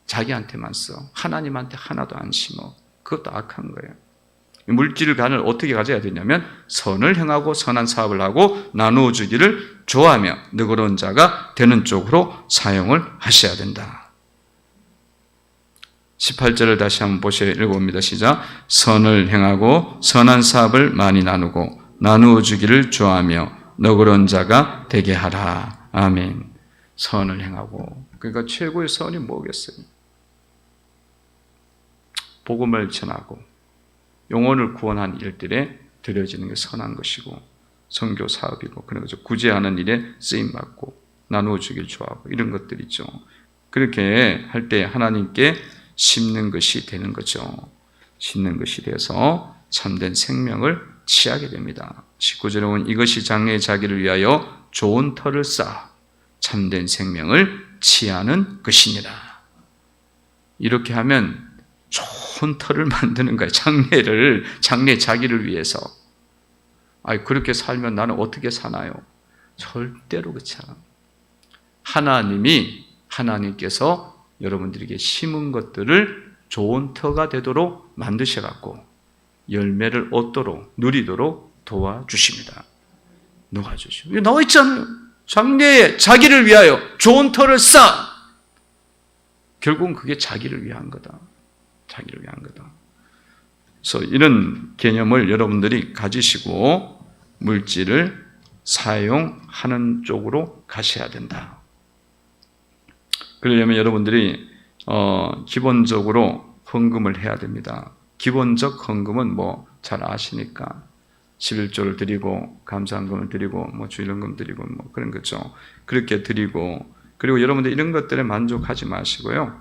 자기한테만 써. 하나님한테 하나도 안 심어. 그것도 악한 거예요. 물질 간을 어떻게 가져야 되냐면 선을 행하고 선한 사업을 하고 나누어 주기를 좋아하며 너그러운 자가 되는 쪽으로 사용을 하셔야 된다. 18절을 다시 한번 보셔 읽어봅니다. 시작. 선을 행하고 선한 사업을 많이 나누고 나누어 주기를 좋아하며 너그러운 자가 되게 하라. 아멘. 선을 행하고 그러니까 최고의 선이 뭐겠어요? 복음을 전하고 영혼을 구원한 일들에 드려지는 게 선한 것이고 선교 사업이고 그런 거죠. 구제하는 일에 쓰임받고 나누어 주길 좋아하고 이런 것들이죠. 그렇게 할 때 하나님께 심는 것이 되는 거죠. 심는 것이 돼서 참된 생명을 취하게 됩니다. 19절에 보면 이것이 장래의 자기를 위하여 좋은 터를 쌓아 참된 생명을 취하는 것이니라. 이렇게 하면 좋은 터를 만드는 거예요. 장래 자기를 위해서. 그렇게 살면 나는 어떻게 사나요? 절대로 그렇지 않아. 하나님께서 여러분들에게 심은 것들을 좋은 터가 되도록 만드셔갖고 열매를 얻도록 누리도록 도와주십니다. 도와주시고 이게 나와 있잖아요. 장래에 자기를 위하여 좋은 터를 쌓아. 결국은 그게 자기를 위한 거다. 자기를 위한 거다. 그래서 이런 개념을 여러분들이 가지시고 물질을 사용하는 쪽으로 가셔야 된다. 그러려면 여러분들이 기본적으로 헌금을 해야 됩니다. 기본적 헌금은 뭐 잘 아시니까 11조를 드리고 감사헌금을 드리고 뭐 주일헌금 드리고 뭐 그런 거죠. 그렇게 드리고 그리고 여러분들 이런 것들에 만족하지 마시고요.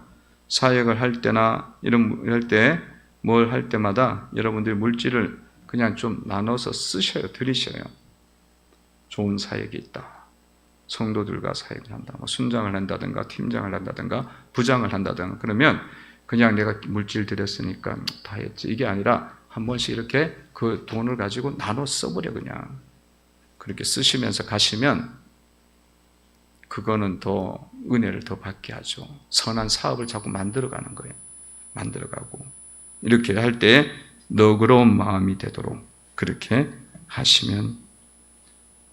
사역을 할 때나 할 때 뭘 할 때마다 여러분들이 물질을 그냥 좀 나눠서 쓰셔요. 드리셔요. 좋은 사역이 있다. 성도들과 사역을 한다. 뭐 순장을 한다든가 팀장을 한다든가 부장을 한다든가 그러면 그냥 내가 물질 드렸으니까 다 했지. 이게 아니라 한 번씩 이렇게 그 돈을 가지고 나눠 써버려 그냥. 그렇게 쓰시면서 가시면 그거는 더 은혜를 더 받게 하죠. 선한 사업을 자꾸 만들어가는 거예요. 만들어가고 이렇게 할 때 너그러운 마음이 되도록 그렇게 하시면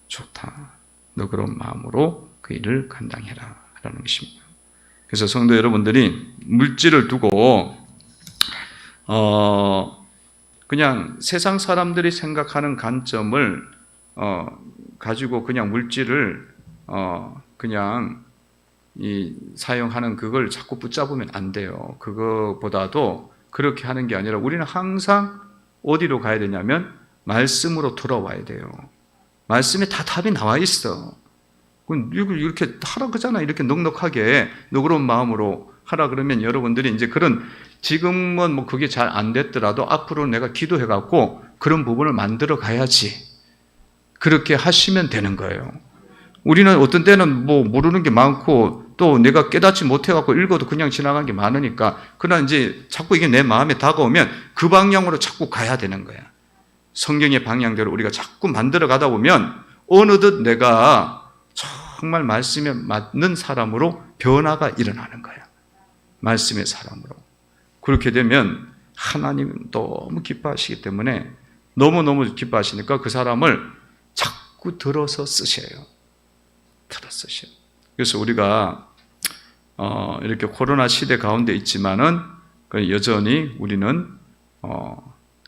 좋다. 너그러운 마음으로 그 일을 감당해라 라는 것입니다. 그래서 성도 여러분들이 물질을 두고 그냥 세상 사람들이 생각하는 관점을 가지고 그냥 물질을 그냥 사용하는 그걸 자꾸 붙잡으면 안 돼요. 그거보다도 그렇게 하는 게 아니라 우리는 항상 어디로 가야 되냐면 말씀으로 돌아와야 돼요. 말씀에 다 답이 나와 있어. 이렇게 하라 그러잖아. 이렇게 넉넉하게 너그러운 마음으로 하라 그러면 여러분들이 이제 그런 지금은 뭐 그게 잘 안 됐더라도 앞으로 내가 기도해갖고 그런 부분을 만들어 가야지. 그렇게 하시면 되는 거예요. 우리는 어떤 때는 뭐 모르는 게 많고 또 내가 깨닫지 못해갖고 읽어도 그냥 지나간 게 많으니까 그러나 이제 자꾸 이게 내 마음에 다가오면 그 방향으로 자꾸 가야 되는 거야. 성경의 방향대로 우리가 자꾸 만들어 가다 보면 어느덧 내가 정말 말씀에 맞는 사람으로 변화가 일어나는 거야. 말씀의 사람으로. 그렇게 되면 하나님은 너무 기뻐하시기 때문에 너무너무 기뻐하시니까 그 사람을 자꾸 들어서 쓰셔요. 들어서 쓰셔요. 그래서 우리가 이렇게 코로나 시대 가운데 있지만은 여전히 우리는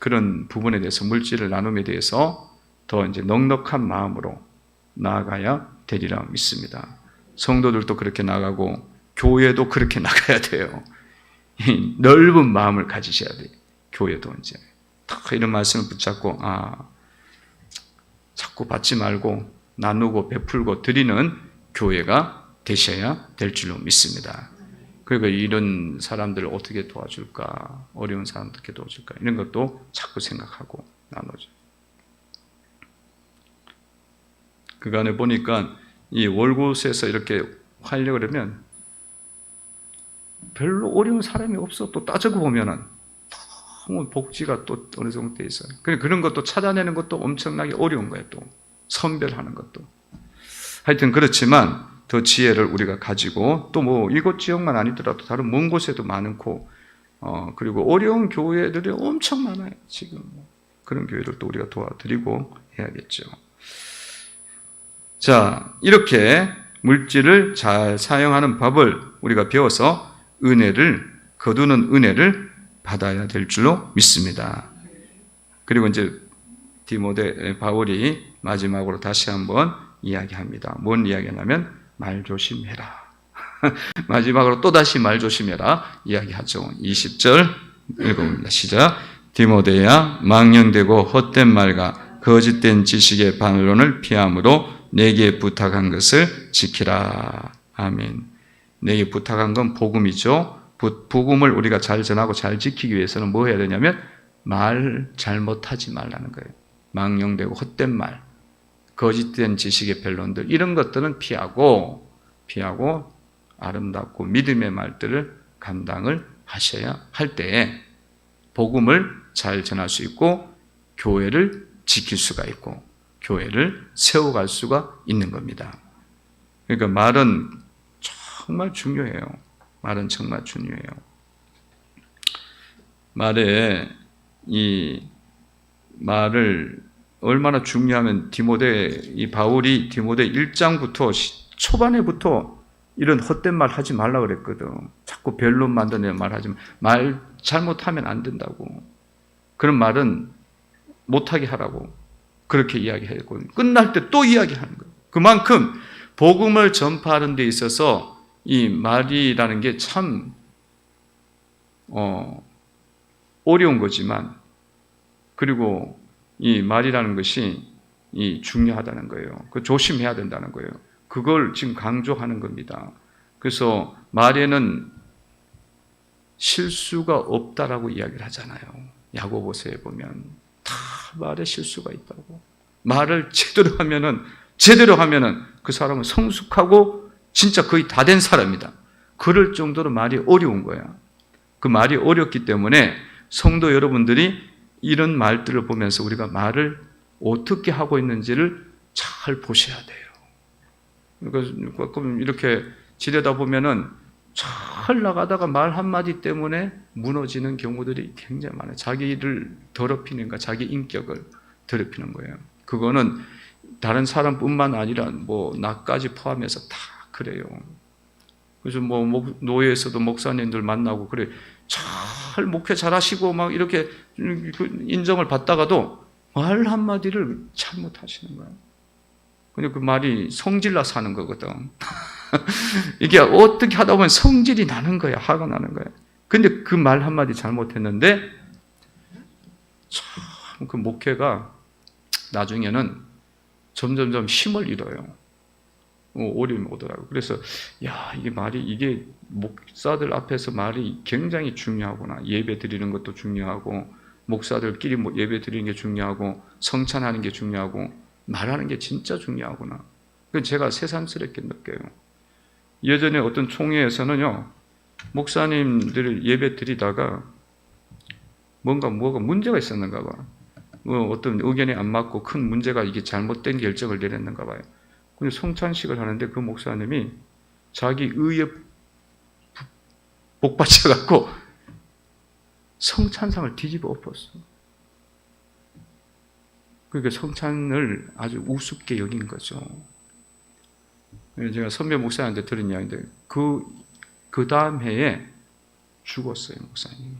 그런 부분에 대해서 물질을 나눔에 대해서 더 이제 넉넉한 마음으로 나아가야 되리라 믿습니다. 성도들도 그렇게 나가고 교회도 그렇게 나가야 돼요. 넓은 마음을 가지셔야 돼요. 교회도 이제 딱 이런 말씀을 붙잡고 자꾸 받지 말고 나누고 베풀고 드리는 교회가 되셔야 될 줄로 믿습니다. 그리고 이런 사람들을 어떻게 도와줄까, 어려운 사람들 어떻게 도와줄까 이런 것도 자꾸 생각하고 나누죠. 그간에 보니까 이 월곶에서 이렇게 하려고 그러면 별로 어려운 사람이 없어. 또 따지고 보면은 너무 복지가 또 어느 정도 돼 있어요. 그런 것도 찾아내는 것도 엄청나게 어려운 거예요. 또 선별하는 것도. 하여튼 그렇지만 더 지혜를 우리가 가지고 또 뭐 이곳 지역만 아니더라도 다른 먼 곳에도 많고 그리고 어려운 교회들이 엄청 많아요. 지금 그런 교회들도 우리가 도와드리고 해야겠죠. 자, 이렇게 물질을 잘 사용하는 법을 우리가 배워서 거두는 은혜를 받아야 될 줄로 믿습니다. 그리고 이제 바울이 마지막으로 다시 한번 이야기합니다. 뭔 이야기냐면 말 조심해라. 마지막으로 또다시 말 조심해라 이야기하죠. 20절 읽어봅니다. 시작. 디모데야, 망령되고 헛된 말과 거짓된 지식의 반론을 피함으로 내게 부탁한 것을 지키라. 아멘. 내게 부탁한 건 복음이죠. 복음을 우리가 잘 전하고 잘 지키기 위해서는 뭐 해야 되냐면 말 잘못하지 말라는 거예요. 망령되고 헛된 말, 거짓된 지식의 변론들 이런 것들은 피하고 아름답고 믿음의 말들을 감당을 하셔야 할 때에 복음을 잘 전할 수 있고 교회를 지킬 수가 있고 교회를 세워갈 수가 있는 겁니다. 그러니까 말은 정말 중요해요. 말은 정말 중요해요. 이 말을 얼마나 중요하면 바울이 디모데 1장부터 초반에부터 이런 헛된 말 하지 말라 그랬거든. 자꾸 변론 만드는 말 하지 말 잘못하면 안 된다고. 그런 말은 못하게 하라고. 그렇게 이야기하고 끝날 때 또 이야기하는 거예요. 그만큼 복음을 전파하는 데 있어서 이 말이라는 게 참 어려운 거지만 그리고 이 말이라는 것이 중요하다는 거예요. 그 조심해야 된다는 거예요. 그걸 지금 강조하는 겁니다. 그래서 말에는 실수가 없다라고 이야기를 하잖아요. 야고보서에 보면 다 말에 실수가 있다고. 말을 제대로 하면은 그 사람은 성숙하고 진짜 거의 다 된 사람이다. 그럴 정도로 말이 어려운 거야. 그 말이 어렵기 때문에 성도 여러분들이 이런 말들을 보면서 우리가 말을 어떻게 하고 있는지를 잘 보셔야 돼요. 가끔 이렇게 지내다 보면은 잘 나가다가 말 한마디 때문에 무너지는 경우들이 굉장히 많아요. 자기를 더럽히는가, 자기 인격을 더럽히는 거예요. 그거는 다른 사람뿐만 아니라 뭐 나까지 포함해서 다 그래요. 그래서 뭐 노예에서도 목사님들 만나고 그래 잘 목회 잘하시고 막 이렇게 인정을 받다가도 말 한마디를 잘못하시는 거예요. 근데 그 말이 성질나서 하는 거거든. 이게 어떻게 하다 보면 성질이 나는 거야. 화가 나는 거야. 근데 그 말 한마디 잘못했는데 참 그 목회가 나중에는 점점점 힘을 잃어요. 어려움이 오더라고요. 그래서 이게 목사들 앞에서 말이 굉장히 중요하구나. 예배 드리는 것도 중요하고 목사들끼리 예배 드리는 게 중요하고 성찬하는 게 중요하고 말하는 게 진짜 중요하구나. 그건 제가 새삼스럽게 느껴요. 예전에 어떤 총회에서는요, 목사님들 예배 드리다가 뭐가 문제가 있었는가 봐. 어떤 의견이 안 맞고 큰 문제가 이게 잘못된 결정을 내렸는가 봐요. 근데 성찬식을 하는데 그 목사님이 자기 의에 복받쳐갖고 성찬상을 뒤집어 엎었어. 그러니까 성찬을 아주 우습게 여긴 거죠. 제가 선배 목사님한테 들은 이야기인데 그 다음 해에 죽었어요. 목사님이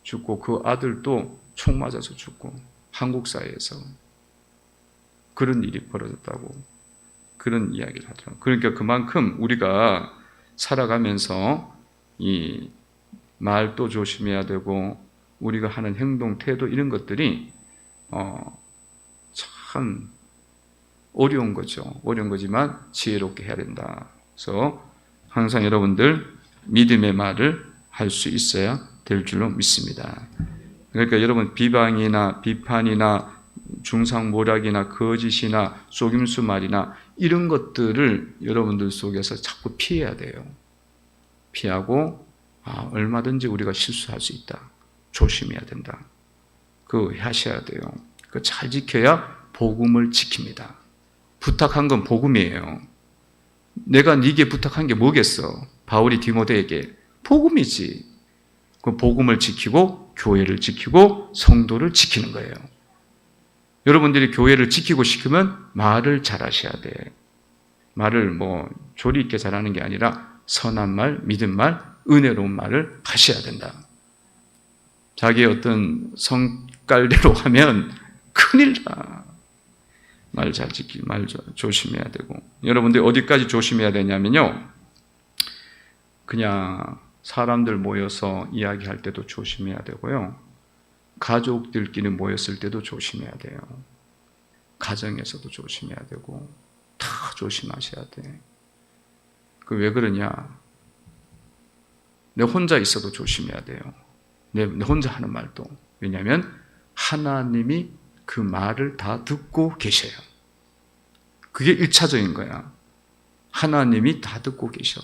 죽고 그 아들도 총 맞아서 죽고 한국 사회에서 그런 일이 벌어졌다고 그런 이야기를 하더라고요. 그러니까 그만큼 우리가 살아가면서 이 말도 조심해야 되고 우리가 하는 행동, 태도 이런 것들이 참 어려운 거죠. 어려운 거지만 지혜롭게 해야 된다. 그래서 항상 여러분들 믿음의 말을 할 수 있어야 될 줄로 믿습니다. 그러니까 여러분 비방이나 비판이나 중상모략이나 거짓이나 속임수 말이나 이런 것들을 여러분들 속에서 자꾸 피해야 돼요. 피하고 얼마든지 우리가 실수할 수 있다. 조심해야 된다. 그거 하셔야 돼요. 그거 잘 지켜야 복음을 지킵니다. 부탁한 건 복음이에요. 내가 네게 부탁한 게 뭐겠어? 바울이 디모데에게 복음이지. 그 복음을 지키고 교회를 지키고 성도를 지키는 거예요. 여러분들이 교회를 지키고 싶으면 말을 잘하셔야 돼. 말을 조리 있게 잘하는 게 아니라 선한 말, 믿은 말, 은혜로운 말을 하셔야 된다. 자기의 어떤 성깔대로 하면 큰일 나. 말 잘 지키고 말 조심해야 되고. 여러분들 어디까지 조심해야 되냐면요. 그냥 사람들 모여서 이야기할 때도 조심해야 되고요. 가족들끼리 모였을 때도 조심해야 돼요. 가정에서도 조심해야 되고 다 조심하셔야 돼. 그 왜 그러냐? 내 혼자 있어도 조심해야 돼요. 내 혼자 하는 말도. 왜냐하면 하나님이 그 말을 다 듣고 계셔요. 그게 1차적인 거야. 하나님이 다 듣고 계셔.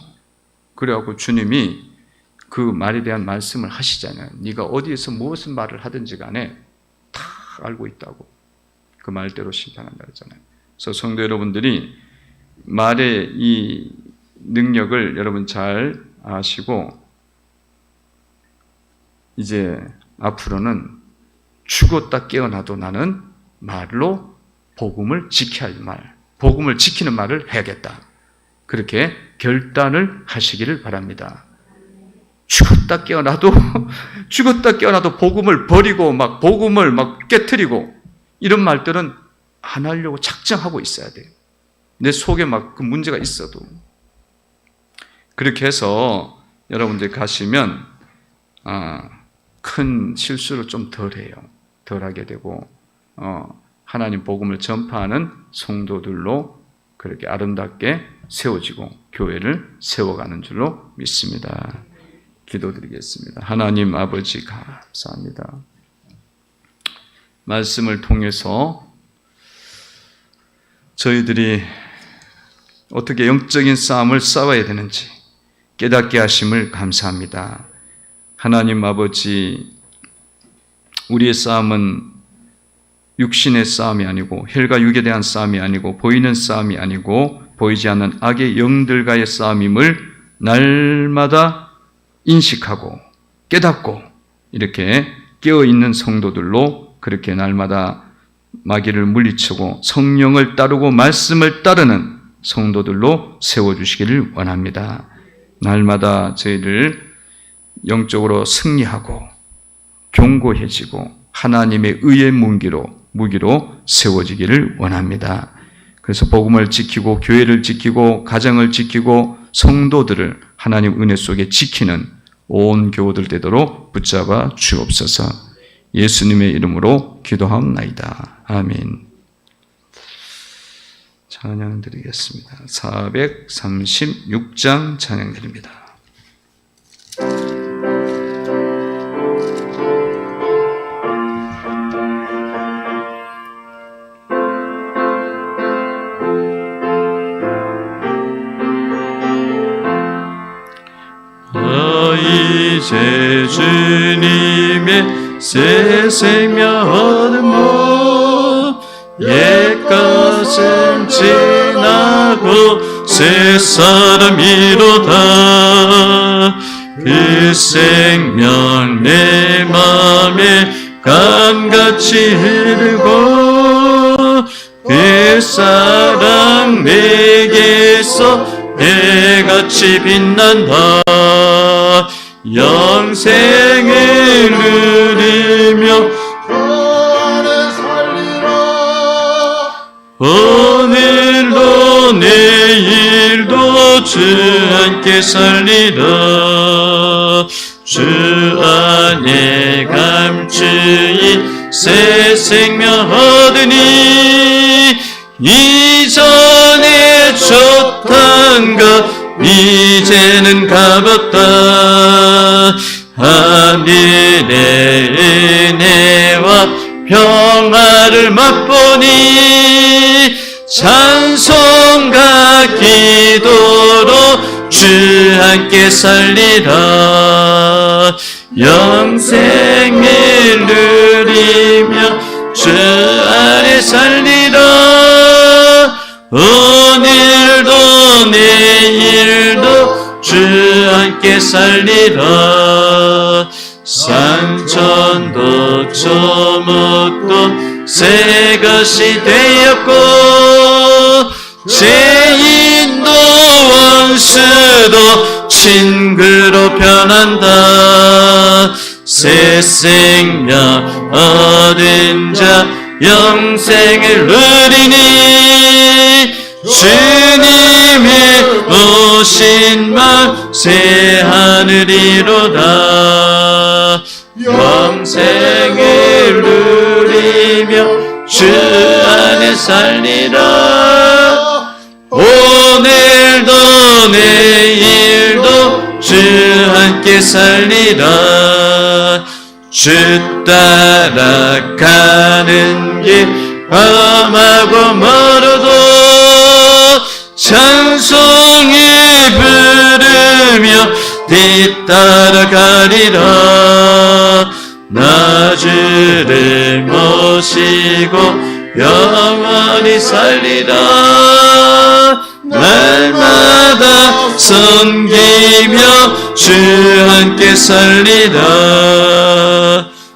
그래갖고 주님이 그 말에 대한 말씀을 하시잖아요. 네가 어디에서 무엇을 말을 하든지 간에 다 알고 있다고. 그 말대로 심판한다 그랬잖아요. 그래서 성도 여러분들이 말의 이 능력을 여러분 잘 아시고 이제 앞으로는 죽었다 깨어나도 나는 말로 복음을 지켜야 할 말, 복음을 지키는 말을 해야겠다. 그렇게 결단을 하시기를 바랍니다. 죽었다 깨어나도 복음을 버리고 복음을 깨트리고 이런 말들은 안 하려고 작정하고 있어야 돼요. 내 속에 그 문제가 있어도. 그렇게 해서 여러분들 가시면 큰 실수를 좀 덜 하게 되고 하나님 복음을 전파하는 성도들로 그렇게 아름답게 세워지고 교회를 세워가는 줄로 믿습니다. 기도드리겠습니다. 하나님 아버지 감사합니다. 말씀을 통해서 저희들이 어떻게 영적인 싸움을 싸워야 되는지 깨닫게 하심을 감사합니다. 하나님 아버지, 우리의 싸움은 육신의 싸움이 아니고 혈과 육에 대한 싸움이 아니고 보이는 싸움이 아니고 보이지 않는 악의 영들과의 싸움임을 날마다 인식하고 깨닫고 이렇게 깨어있는 성도들로 그렇게 날마다 마귀를 물리치고 성령을 따르고 말씀을 따르는 성도들로 세워주시기를 원합니다. 날마다 저희를 영적으로 승리하고 견고해지고 하나님의 의의 무기로 세워지기를 원합니다. 그래서 복음을 지키고 교회를 지키고 가정을 지키고 성도들을 하나님 은혜 속에 지키는 온 교우들 되도록 붙잡아 주옵소서. 예수님의 이름으로 기도하옵나이다. 아멘. 찬양 드리겠습니다. 436장 찬양 드립니다. 이제 주님의 새 생명 얻으모 옛것은 지나고 새 사람이로다. 그 생명 내 맘에 강같이 흐르고 그 사랑 내게서 해같이 빛난다. 영생을 누리며 안에 살리라. 오늘도 내일도 주 함께 살리라. 주 안에 감추인 새 생명 얻으니 이전에 좋던 것 이제는 가볍다. 하늘의 은혜와 평화를 맛보니 찬송과 기도로 주 함께 살리라. 영생을 누리며 주 안에 살리라. 오늘도 내일도 주 함께 살리라. 산천도 조목도 새 것이 되었고 죄인도 원수도 친구로 변한다. 새 생명 얻은 자 영생을 누리니 주님의 오신 맘 새 하늘이로다. 영생을 누리며 주 안에 살리라. 오늘도 내일도 주 함께 살리라. 주 따라가는 길 험하고 멀어도 찬송을 부르며 뒤따라가리라. 나 주를 모시고 영원히 살리라. 날마다 섬기며 주 함께 살리라.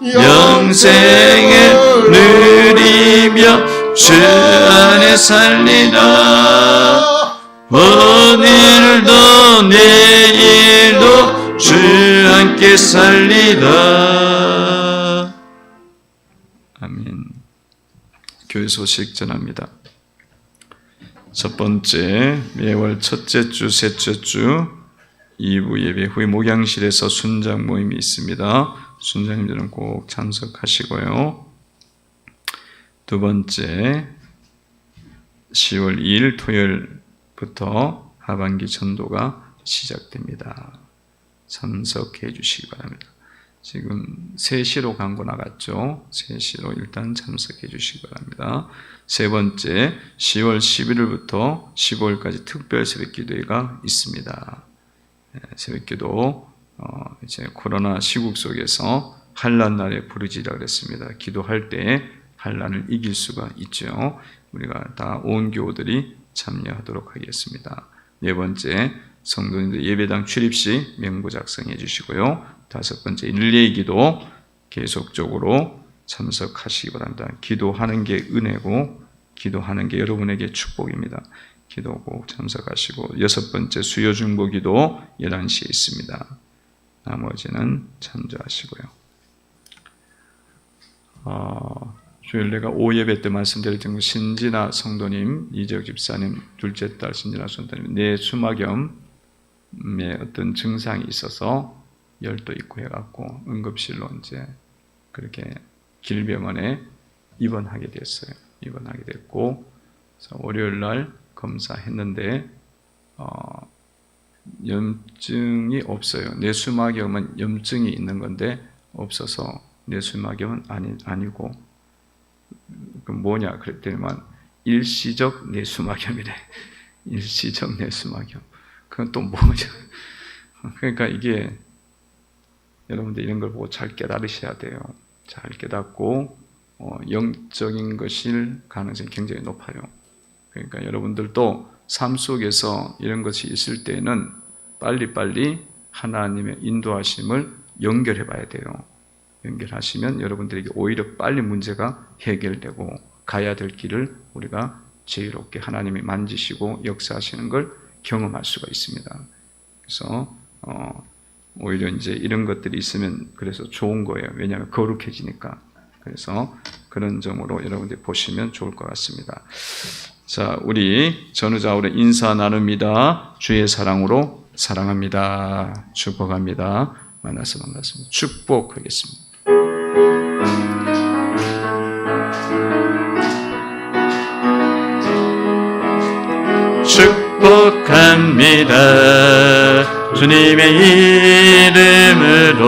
영생을 누리며 주 안에 살리라. 오늘도 내일도 주 함께 살리라. 아멘. 교회 소식 전합니다. 첫 번째, 매월 첫째 주, 셋째 주 2부 예배 후에 목양실에서 순장 모임이 있습니다. 순장님들은 꼭 참석하시고요. 두 번째, 10월 2일 토요일부터 하반기 전도가 시작됩니다. 참석해 주시기 바랍니다. 지금 3시로 광고 나갔죠. 3시로 일단 참석해 주시기 바랍니다. 세 번째, 10월 11일부터 15일까지 특별 새벽기도회가 있습니다. 새벽기도 이제 코로나 시국 속에서 환난 날에 부르짖으라 그랬습니다. 기도할 때 환난을 이길 수가 있죠. 우리가 다 온 교우들이 참여하도록 하겠습니다. 네 번째, 성도님들 예배당 출입 시 명부 작성해 주시고요. 다섯 번째, 릴레이 기도 계속적으로 참석하시기 바랍니다. 기도하는 게 은혜고 기도하는 게 여러분에게 축복입니다. 기도 꼭 참석하시고, 여섯 번째, 수요 중보 기도 11시에 있습니다. 나머지는 참조하시고요. 주일 내가 오예배 때 말씀드렸던 신진아 성도님, 이재혁 집사님, 둘째 딸 신진아 성도님, 내 수막염에 어떤 증상이 있어서 열도 있고 해갖고 응급실로 이제 그렇게 길병원에 입원하게 됐어요. 입원하게 됐고, 그래서 월요일 날 검사했는데 염증이 없어요. 뇌수막염은 염증이 있는 건데 없어서 뇌수막염은 아니고, 그 뭐냐 그랬더니만 일시적 뇌수막염이래. 일시적 뇌수막염. 그건 또 뭐죠? 그러니까 이게 여러분들 이런 걸 보고 잘 깨달으셔야 돼요. 잘 깨닫고 영적인 것일 가능성이 굉장히 높아요. 그러니까 여러분들도 삶 속에서 이런 것이 있을 때는 빨리빨리 하나님의 인도하심을 연결해 봐야 돼요. 연결하시면 여러분들에게 오히려 빨리 문제가 해결되고 가야 될 길을 우리가 자유롭게 하나님이 만지시고 역사하시는 걸 경험할 수가 있습니다. 그래서 오히려 이제 이런 것들이 있으면 그래서 좋은 거예요. 왜냐하면 거룩해지니까. 그래서 그런 점으로 여러분들이 보시면 좋을 것 같습니다. 자, 우리 전후좌우로 인사 나눕니다. 주의 사랑으로 사랑합니다. 축복합니다. 만나서 반갑습니다. 축복하겠습니다. 축복합니다. 주님의 이름으로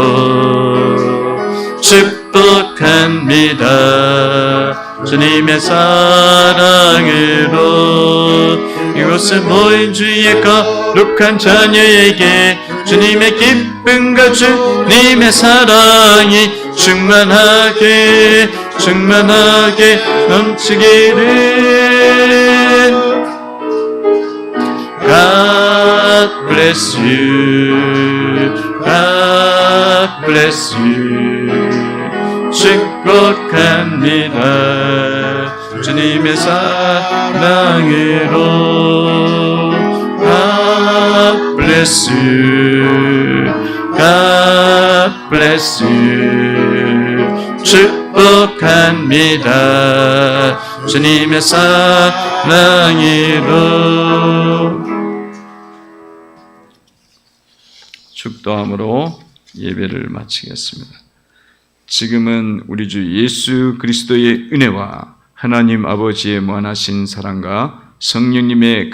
축복합니다. 주님의 사랑으로 이곳에 모인 주의 거룩한 자녀에게 주님의 기쁨과 주님의 사랑이 충만하게 넘치기를. God bless you. God bless you. 축복합니다. 주님의 사랑으로. God bless you. God bless you. 축복합니다. 주님의 사랑으로. 축도함으로 예배를 마치겠습니다. 지금은 우리 주 예수 그리스도의 은혜와 하나님 아버지의 무한하신 사랑과 성령님의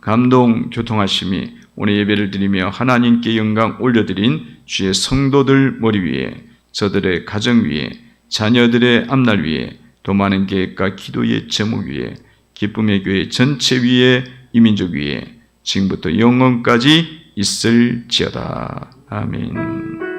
감동 교통하심이 오늘 예배를 드리며 하나님께 영광 올려드린 주의 성도들 머리 위에, 저들의 가정 위에, 자녀들의 앞날 위에, 더 많은 계획과 기도의 제목 위에, 기쁨의 교회 전체 위에, 이민족 위에 지금부터 영원까지 있을지어다. 아멘.